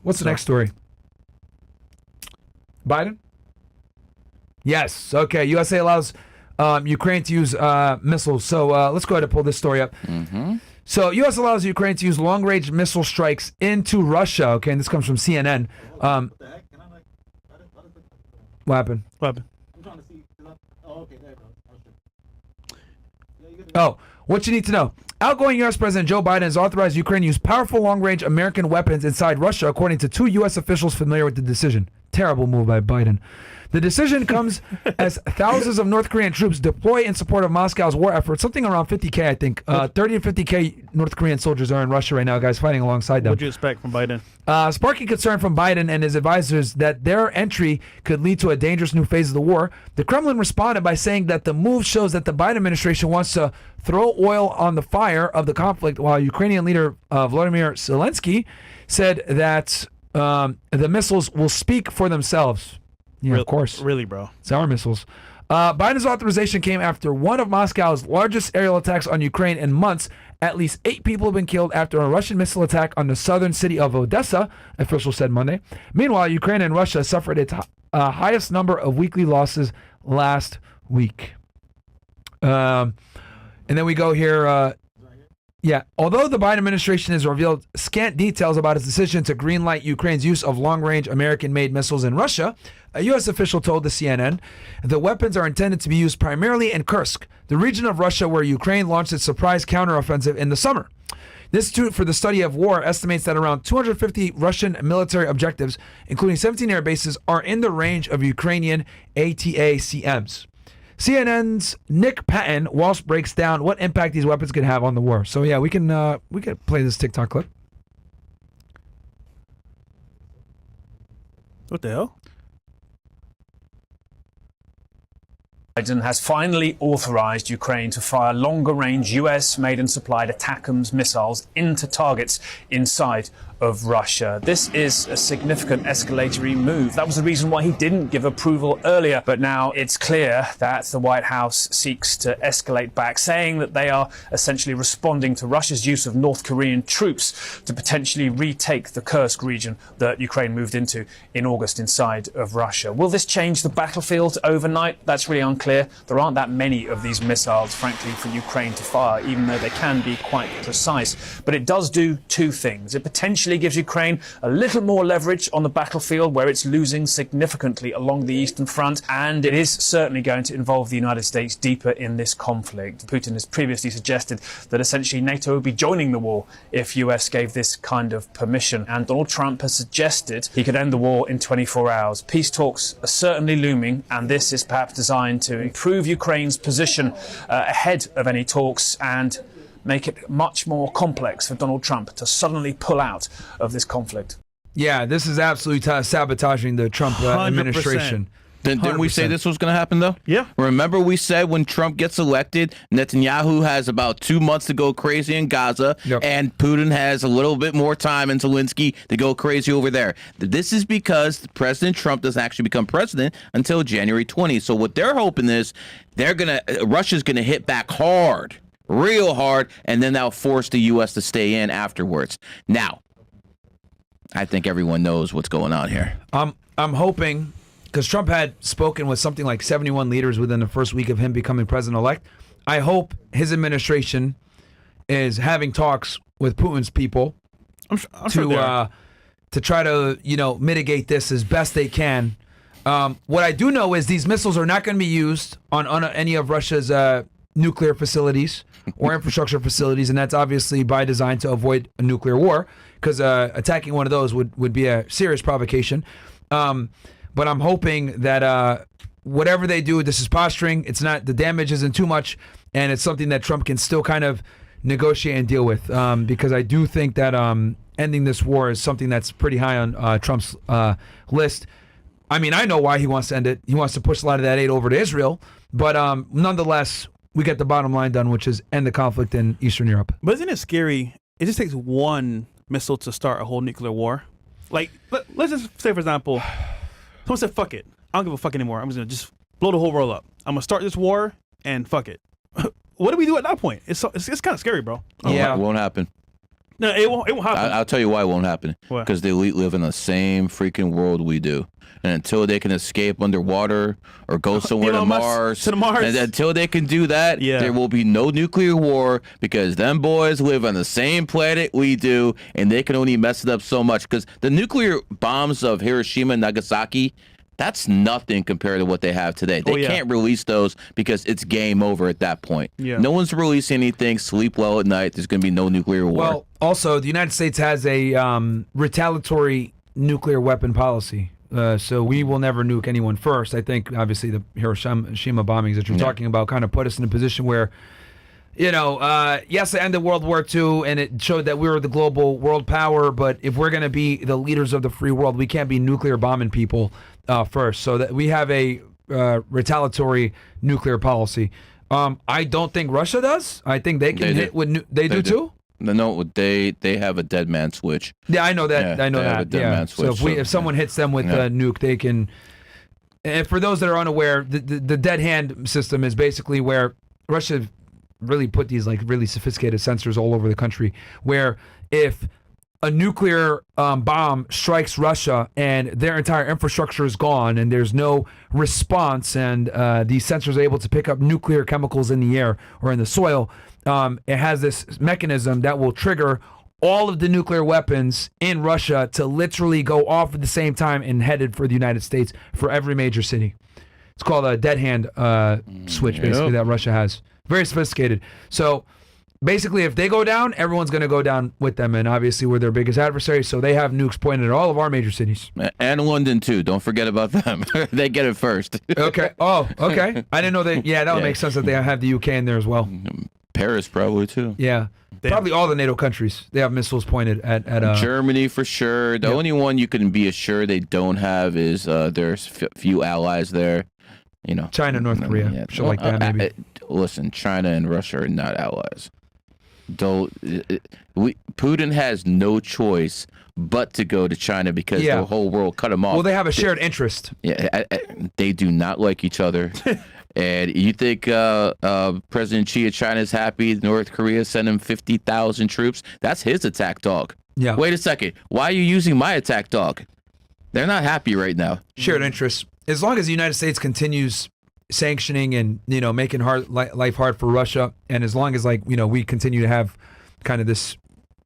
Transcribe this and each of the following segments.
What's the next story? Biden? Yes. Okay. USA allows Ukraine to use missiles. So let's go ahead and pull this story up. Mm-hmm. So U.S. allows Ukraine to use long-range missile strikes into Russia. Okay, and this comes from CNN. What the heck? Can I like? What happened? What happened? I'm trying to see. Oh, okay, there you go. Oh, what you need to know. Outgoing U.S. President Joe Biden has authorized Ukraine to use powerful long-range American weapons inside Russia, according to 2 U.S. officials familiar with the decision. Terrible move by Biden. The decision comes as thousands of North Korean troops deploy in support of Moscow's war effort. Something around 50K, I think. 30 to 50K North Korean soldiers are in Russia right now, guys, fighting alongside them. What'd you expect from Biden? Sparking concern from Biden and his advisors that their entry could lead to a dangerous new phase of the war, the Kremlin responded by saying that the move shows that the Biden administration wants to throw oil on the fire of the conflict, while Ukrainian leader Volodymyr Zelensky said that the missiles will speak for themselves. Yeah, of course. Really, bro. It's our missiles. Biden's authorization came after one of Moscow's largest aerial attacks on Ukraine in months. At least 8 people have been killed after a Russian missile attack on the southern city of Odessa, officials said Monday. Meanwhile, Ukraine and Russia suffered its highest number of weekly losses last week. And then we go here. Yeah, although the Biden administration has revealed scant details about its decision to greenlight Ukraine's use of long-range American-made missiles in Russia, a U.S. official told the CNN the weapons are intended to be used primarily in Kursk, the region of Russia where Ukraine launched its surprise counteroffensive in the summer. The Institute for the Study of War estimates that around 250 Russian military objectives, including 17 air bases, are in the range of Ukrainian ATACMs. CNN's Nick Patton Walsh breaks down what impact these weapons can have on the war. So yeah, we can play this TikTok clip. What the hell? Biden has finally authorized Ukraine to fire longer-range US-made and supplied ATACMS missiles into targets inside of Russia. This is a significant escalatory move. That was the reason why he didn't give approval earlier. But now it's clear that the White House seeks to escalate back, saying that they are essentially responding to Russia's use of North Korean troops to potentially retake the Kursk region that Ukraine moved into in August inside of Russia. Will this change the battlefield overnight? That's really unclear. There aren't that many of these missiles, frankly, for Ukraine to fire, even though they can be quite precise. But it does do 2 things. It potentially gives Ukraine a little more leverage on the battlefield where it's losing significantly along the Eastern Front, and it is certainly going to involve the United States deeper in this conflict. Putin has previously suggested that essentially NATO would be joining the war if US gave this kind of permission, and Donald Trump has suggested he could end the war in 24 hours. Peace talks are certainly looming, and this is perhaps designed to improve Ukraine's position ahead of any talks and make it much more complex for Donald Trump to suddenly pull out of this conflict. Yeah, this is absolutely sabotaging the Trump administration. Didn't we say this was going to happen, though? Yeah. Remember we said when Trump gets elected, Netanyahu has about 2 months to go crazy in Gaza, and Putin has a little bit more time and Zelensky to go crazy over there. This is because President Trump doesn't actually become president until January 20th. So what they're hoping is Russia's going to hit back hard, real hard, and then that'll force the U.S. to stay in afterwards. Now, I think everyone knows what's going on here. I'm hoping, because Trump had spoken with something like 71 leaders within the first week of him becoming president-elect. I hope his administration is having talks with Putin's people to try to, mitigate this as best they can. What I do know is these missiles are not going to be used on any of Russia's nuclear facilities or infrastructure facilities, and that's obviously by design to avoid a nuclear war, because attacking one of those would be a serious provocation. But I'm hoping that whatever they do, this is posturing. It's not, the damage isn't too much, and it's something that Trump can still kind of negotiate and deal with. Because I do think that ending this war is something that's pretty high on Trump's list. I mean, I know why he wants to end it. He wants to push a lot of that aid over to Israel. But nonetheless, we get the bottom line done, which is end the conflict in Eastern Europe. But isn't it scary? It just takes one missile to start a whole nuclear war. Like, let's just say, for example, someone said, fuck it. I don't give a fuck anymore. I'm just going to just blow the whole world up. I'm going to start this war and fuck it. What do we do at that point? It's kind of scary, bro. Yeah. It won't happen. No, it won't happen. I'll tell you why it won't happen. Why? Because the elite live in the same freaking world we do. And until they can escape underwater or go somewhere to Elon Musk Mars, to the Mars. and until they can do that, Yeah. there will be no nuclear war because them boys live on the same planet we do, and they can only mess it up so much. Because the nuclear bombs of Hiroshima and Nagasaki, that's nothing compared to what they have today. They can't release those because it's game over at that point. Yeah. No one's releasing anything. Sleep well at night. There's going to be no nuclear war. Well, also, the United States has a retaliatory nuclear weapon policy. So we will never nuke anyone first. I think, obviously, the Hiroshima bombings that you're talking about kind of put us in a position where, yes, it ended World War II, and it showed that we were the global world power, but if we're going to be the leaders of the free world, we can't be nuclear bombing people first. So that we have a retaliatory nuclear policy. I don't think Russia does. I think they can hit with they do too? No, they have a dead man switch. Yeah, I know that. Yeah, I know they have a that. dead Yeah. man So switch, if someone hits them with a nuke, they can. And for those that are unaware, the dead hand system is basically where Russia really put these like really sophisticated sensors all over the country, where if a nuclear bomb strikes Russia and their entire infrastructure is gone and there's no response, and these sensors are able to pick up nuclear chemicals in the air or in the soil, it has this mechanism that will trigger all of the nuclear weapons in Russia to literally go off at the same time and headed for the United States for every major city. It's called a dead hand switch, basically, that Russia has. Very sophisticated. So basically, if they go down, everyone's going to go down with them. And obviously, we're their biggest adversary. So they have nukes pointed at all of our major cities. And London, too. Don't forget about them. They get it first. Okay. Oh, okay. I didn't know that. Yeah, that would make sense that they have the UK in there as well. Paris, probably, too. Yeah. Probably all the NATO countries. They have missiles pointed at Germany, for sure. The only one you can be assured they don't have is there's few allies there. China, North Korea, shit like that, maybe. Listen, China and Russia are not allies. Putin has no choice but to go to China because the whole world cut him off. Well, they have a shared interest. Yeah, they do not like each other. And you think President Xi of China is happy North Korea sent him 50,000 troops? That's his attack dog. Yeah. Wait a second. Why are you using my attack dog? They're not happy right now. Shared interests. As long as the United States continues sanctioning and making life hard for Russia, and as long as we continue to have kind of this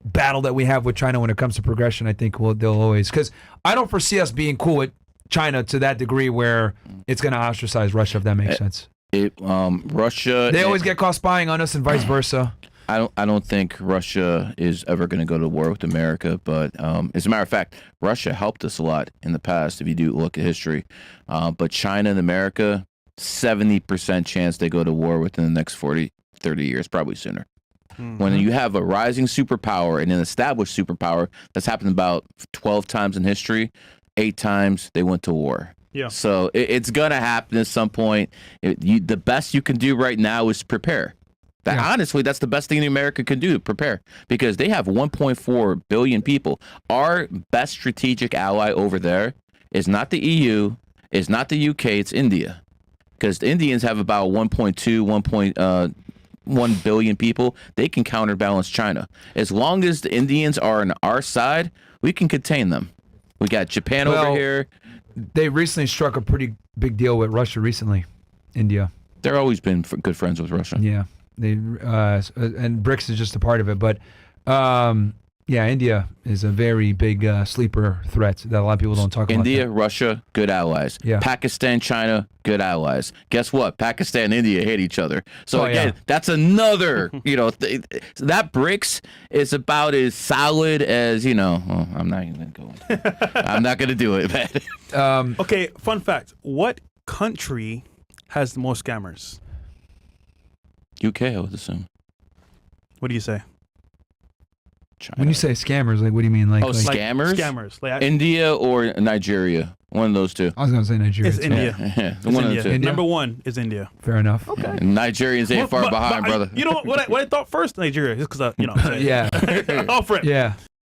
battle that we have with China when it comes to progression, I think they'll always, because I don't foresee us being cool with China to that degree where it's going to ostracize Russia, if that makes sense. Russia, they always get caught spying on us and vice versa. I don't think Russia is ever going to go to war with America, but as a matter of fact, Russia helped us a lot in the past if you do look at history. But China and America, 70% chance they go to war within the next 40, 30 years, probably sooner. Mm-hmm. When you have a rising superpower and an established superpower, that's happened about 12 times in history, 8 times they went to war. Yeah. So it's going to happen at some point. The best you can do right now is prepare. Honestly, that's the best thing America can do, prepare, because they have 1.4 billion people. Our best strategic ally over there is not the EU, is not the UK, it's India, because the Indians have about 1.1 billion people. They can counterbalance China. As long as the Indians are on our side, we can contain them. We got Japan over here. They recently struck a pretty big deal with Russia recently, India. They've always been good friends with Russia. Yeah. They and BRICS is just a part of it, but India is a very big sleeper threat that a lot of people don't talk about. India, Russia, good allies. Yeah. Pakistan, China, good allies. Guess what? Pakistan and India hate each other. So that's another. That BRICS is about as solid as I'm not even going. I'm not going to do it, man. Okay, fun fact: what country has the most scammers? UK, I would assume. What do you say? China. When you say scammers, what do you mean? Scammers? Scammers. India or Nigeria. One of those two. I was going to say Nigeria. It's India. Yeah. It's One India. of the two. Number one is India. Fair enough. Okay. Nigerians ain't far behind, brother. You know what I thought first? Nigeria. Just because, Yeah. Oh, friend. Yeah.